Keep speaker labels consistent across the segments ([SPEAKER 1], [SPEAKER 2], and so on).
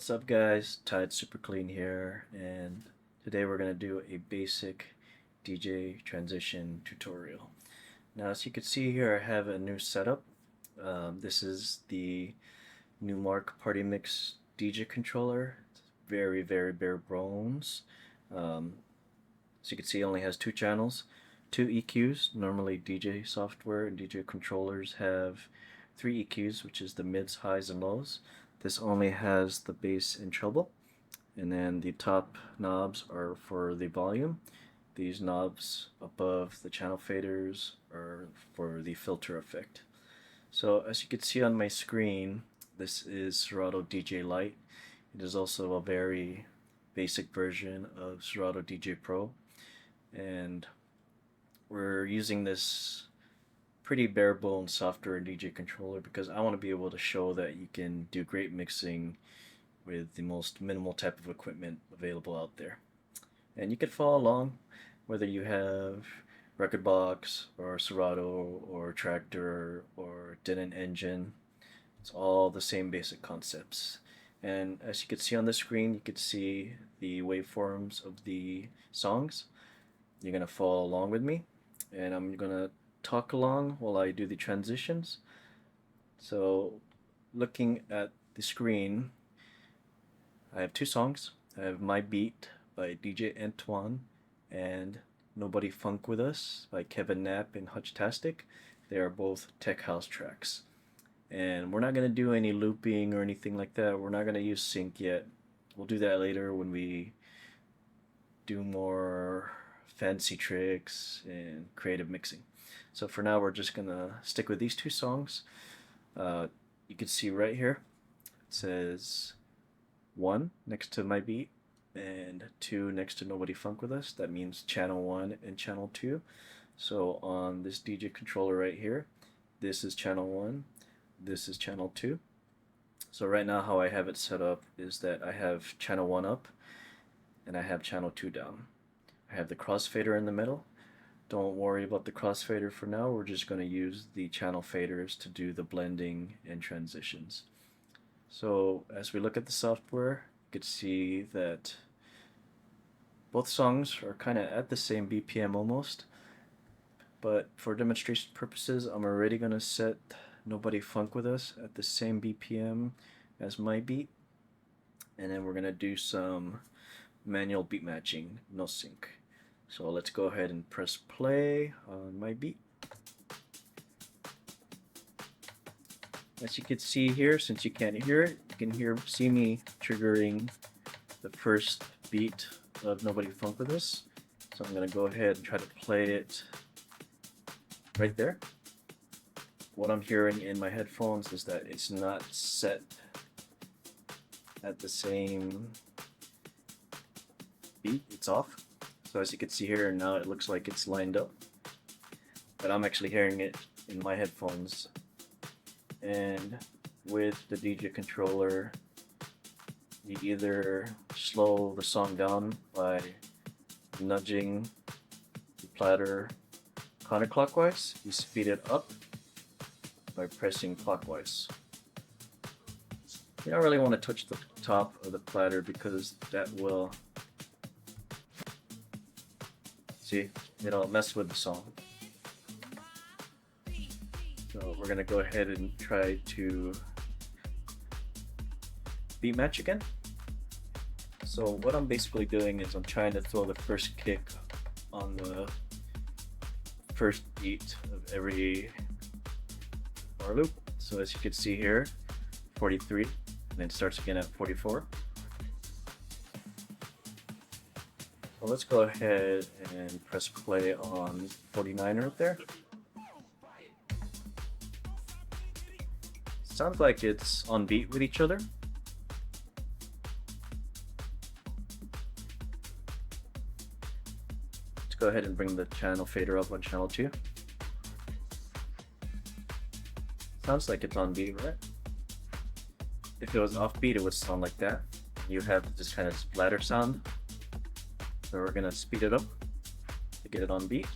[SPEAKER 1] What's up guys, Tide Super Clean here, and today we're going to do a basic DJ transition tutorial. Now as you can see here, I have a new setup. This is the Numark Party Mix DJ controller. It's very bare bones. As you can see, it only has two channels, two EQs. Normally DJ software and DJ controllers have three EQs, which is the mids, highs, and lows. This only has the bass and treble, and then the top knobs are for the volume. These knobs above the channel faders are for the filter effect. So as you can see on my screen, this is Serato DJ Lite. It is also a very basic version of Serato DJ Pro, and we're using this pretty bare bones software DJ controller because I want to be able to show that you can do great mixing with the most minimal type of equipment available out there. And you can follow along whether you have record box or Serato or Tractor or Denon engine. It's all the same basic concepts. And as you can see on the screen, you can see the waveforms of the songs. You're gonna follow along with me, and I'm gonna talk along while I do the transitions. So looking at the screen, I have two songs. I have My Beat by DJ Antoine and Nobody Funk With Us by Kevin Knapp and Hutchtastic. They are both tech house tracks. And we're not going to do any looping or anything like that. We're not going to use sync yet. We'll do that later when we do more fancy tricks and creative mixing. So for now, we're just gonna stick with these two songs. You can see right here, it says 1 next to My Beat and 2 next to Nobody Funk With Us. That means channel 1 and channel 2. So on this DJ controller right here, this is channel 1, this is channel 2. So right now how I have it set up is that I have channel 1 up and I have channel 2 down. I have the crossfader in the middle. Don't worry about the crossfader for now. We're just going to use the channel faders to do the blending and transitions. So as we look at the software, you can see that both songs are kind of at the same BPM almost. But for demonstration purposes, I'm already going to set Nobody Funk With Us at the same BPM as My Beat. And then we're going to do some manual beat matching, no sync. So let's go ahead and press play on My Beat. As you can see here, since you can't hear it, you can see me triggering the first beat of Nobody Funk With Us. So I'm going to go ahead and try to play it right there. What I'm hearing in my headphones is that it's not set at the same beat, it's off. So as you can see here, now it looks like it's lined up, but I'm actually hearing it in my headphones. And with the DJ controller, you either slow the song down by nudging the platter counterclockwise, you speed it up by pressing clockwise. You don't really want to touch the top of the platter because that will, see, it'll mess with the song. So we're gonna go ahead and try to beat match again. So what I'm basically doing is I'm trying to throw the first kick on the first beat of every bar loop. So as you can see here, 43, and then it starts again at 44. So let's go ahead and press play on 49 right there. Sounds like it's on beat with each other. Let's go ahead and bring the channel fader up on channel 2. Sounds like it's on beat, right? If it was off beat, it would sound like that. You have this kind of splatter sound. So we're gonna speed it up to get it on beat.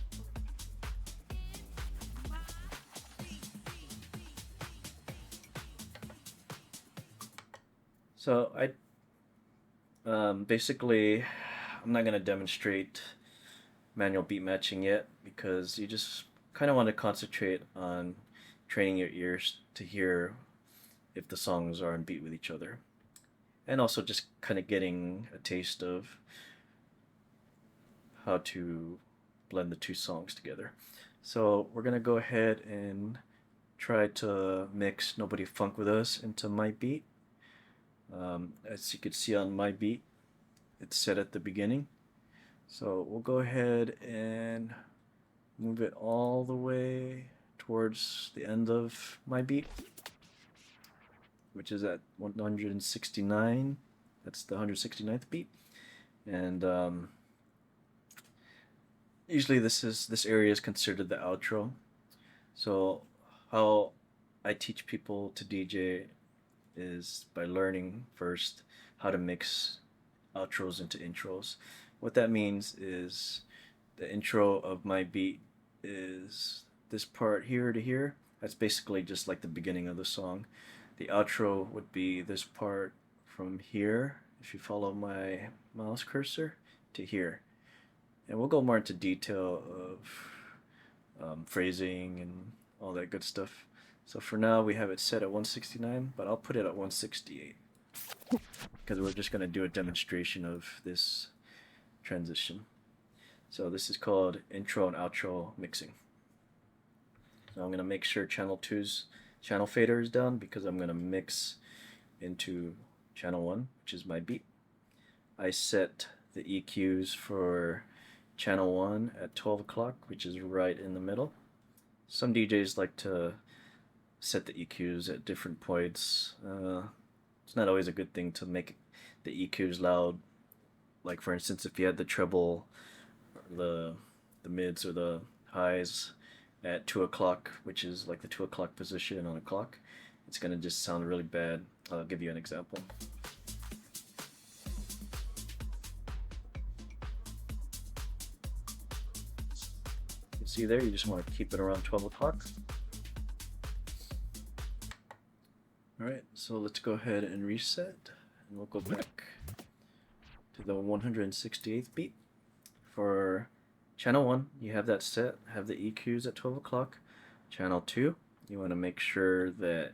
[SPEAKER 1] So I Basically, I'm not going to demonstrate manual beat matching yet because you just kind of want to concentrate on training your ears to hear if the songs are on beat with each other. And also just kind of getting a taste of how to blend the two songs together. So we're going to go ahead and try to mix Nobody Funk With Us into my beat. As you can see on my beat, it's set at the beginning. So we'll go ahead and move it all the way towards the end of my beat, which is at 169. That's the 169th beat. And usually this area is considered the outro. So how I teach people to DJ is by learning first how to mix outros into intros. What that means is the intro of my beat is this part here to here. That's basically just like the beginning of the song. The outro would be this part from here, if you follow my mouse cursor, to here. And we'll go more into detail of phrasing and all that good stuff. So for now we have it set at 169, but I'll put it at 168 because we're just going to do a demonstration of this transition. So this is called intro and outro mixing. So I'm going to make sure channel 2's channel fader is down because I'm going to mix into channel 1, which is my beat. I set the EQs for channel 1 at 12 o'clock, which is right in the middle. Some DJs like to set the EQs at different points. It's not always a good thing to make the EQs loud. Like for instance, if you had the treble, the mids or the highs at 2 o'clock, which is like the 2 o'clock position on a clock, it's gonna just sound really bad. I'll give you an example. You see there, you just want to keep it around 12 o'clock. Alright, so let's go ahead and reset, and we'll go back to the 168th beat. For channel 1, you have that set, have the EQs at 12 o'clock. Channel 2, you want to make sure that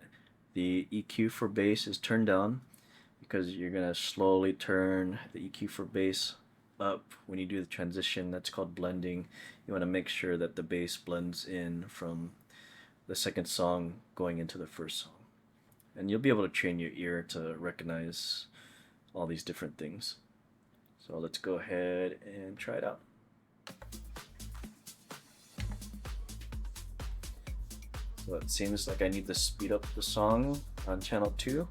[SPEAKER 1] the EQ for bass is turned down because you're going to slowly turn the EQ for bass up when you do the transition. That's called blending. You want to make sure that the bass blends in from the second song going into the first song. And you'll be able to train your ear to recognize all these different things. So let's go ahead and try it out. So it seems like I need to speed up the song on channel 2.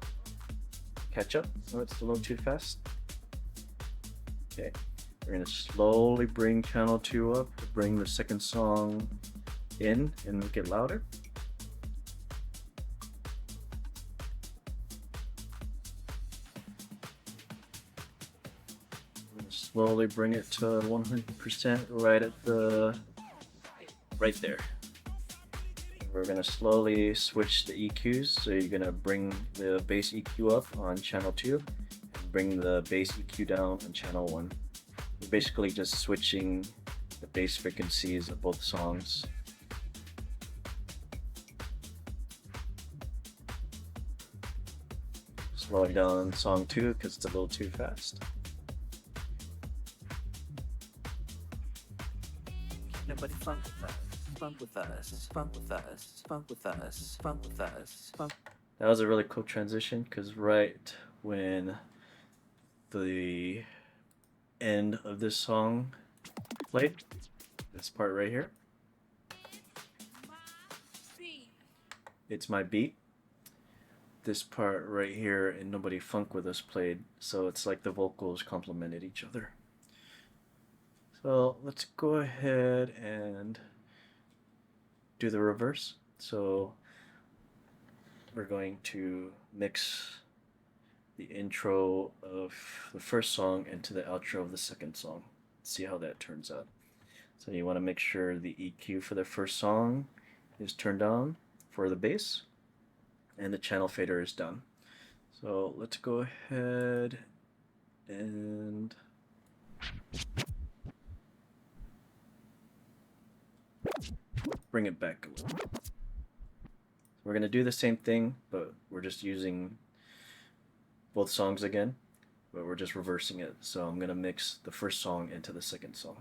[SPEAKER 1] Catch up. Oh, it's a little too fast. Okay. We're going to slowly bring channel 2 up to bring the second song in and make it louder. Slowly bring it to 100% right there. We're gonna slowly switch the EQs. So you're gonna bring the bass EQ up on channel 2 and bring the bass EQ down on channel 1. We're basically just switching the bass frequencies of both songs. Slowing down song 2 because it's a little too fast.
[SPEAKER 2] Nobody funk with us, funk with us, funk with us, funk with us, funk with us, funk.
[SPEAKER 1] That was a really cool transition because right when the end of this song played, this part right here, it's my beat. This part right here and Nobody Funk With Us played, so it's like the vocals complemented each other. So let's go ahead and do the reverse. So we're going to mix the intro of the first song into the outro of the second song. See how that turns out. So you want to make sure the EQ for the first song is turned on for the bass and the channel fader is done. So let's go ahead and bring it back a little. We're going to do the same thing, but we're just using both songs again, but we're just reversing it. So I'm going to mix the first song into the second song.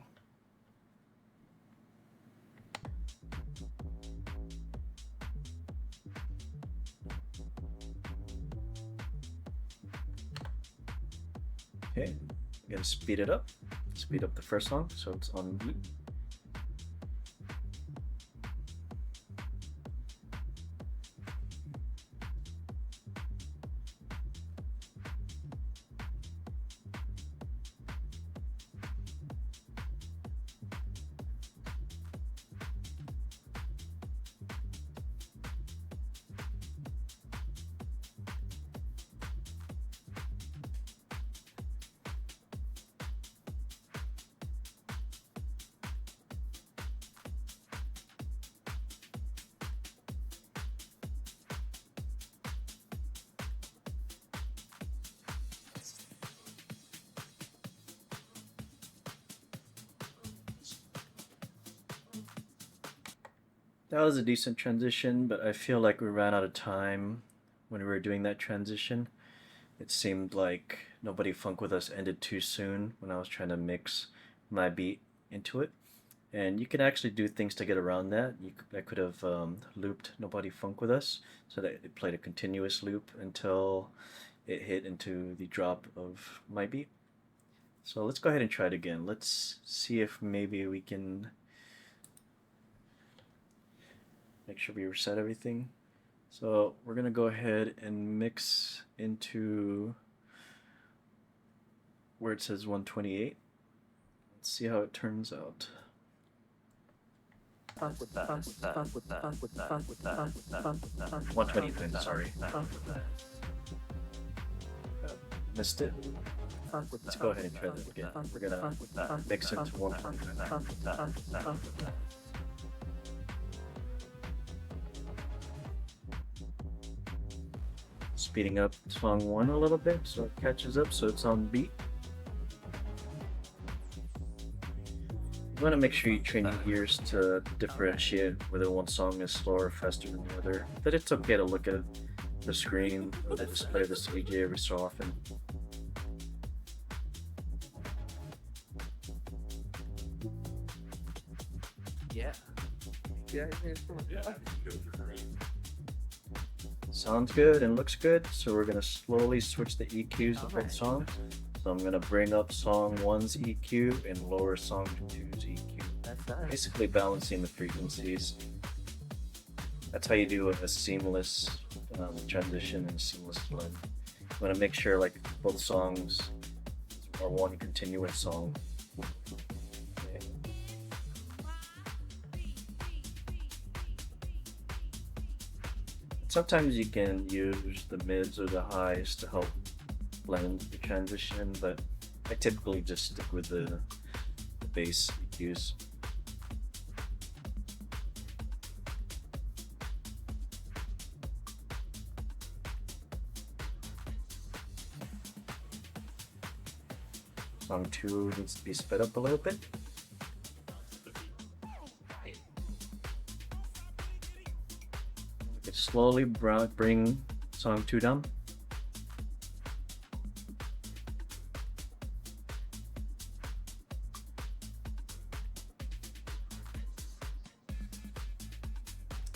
[SPEAKER 1] Okay, I'm going to speed it up. Speed up the first song so it's on beat. That was a decent transition, but I feel like we ran out of time when we were doing that transition. It seemed like Nobody Funk With Us ended too soon when I was trying to mix my beat into it. And you can actually do things to get around that. I could have looped Nobody Funk With Us so that it played a continuous loop until it hit into the drop of my beat. So let's go ahead and try it again. Let's see if maybe we can make sure we reset everything. So we're gonna go ahead and mix into where it says 128. Let's see how it turns out. 123, sorry. Missed it. Let's go ahead and try that again. We're gonna mix it to 125. Speeding up song 1 a little bit so it catches up so it's on beat. You want to make sure you train your ears to differentiate whether one song is slower or faster than the other. But it's okay to look at the screen or the display of the DJ every so often.
[SPEAKER 2] Yeah.
[SPEAKER 1] Sounds good and looks good, so we're gonna slowly switch the EQs of both songs. So I'm gonna bring up song 1's EQ and lower song 2's EQ. Basically balancing the frequencies. That's how you do a seamless transition and seamless blend. You wanna make sure like both songs are one continuous song. Sometimes you can use the mids or the highs to help blend the transition, but I typically just stick with the bass EQs. Song 2 needs to be sped up a little bit. Slowly bring song 2 down.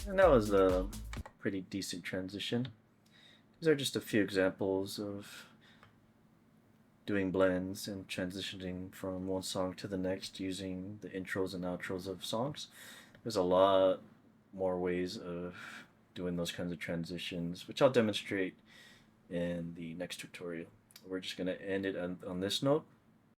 [SPEAKER 1] And that was a pretty decent transition. These are just a few examples of doing blends and transitioning from one song to the next using the intros and outros of songs. There's a lot more ways of doing those kinds of transitions, which I'll demonstrate in the next tutorial. We're just going to end it on this note.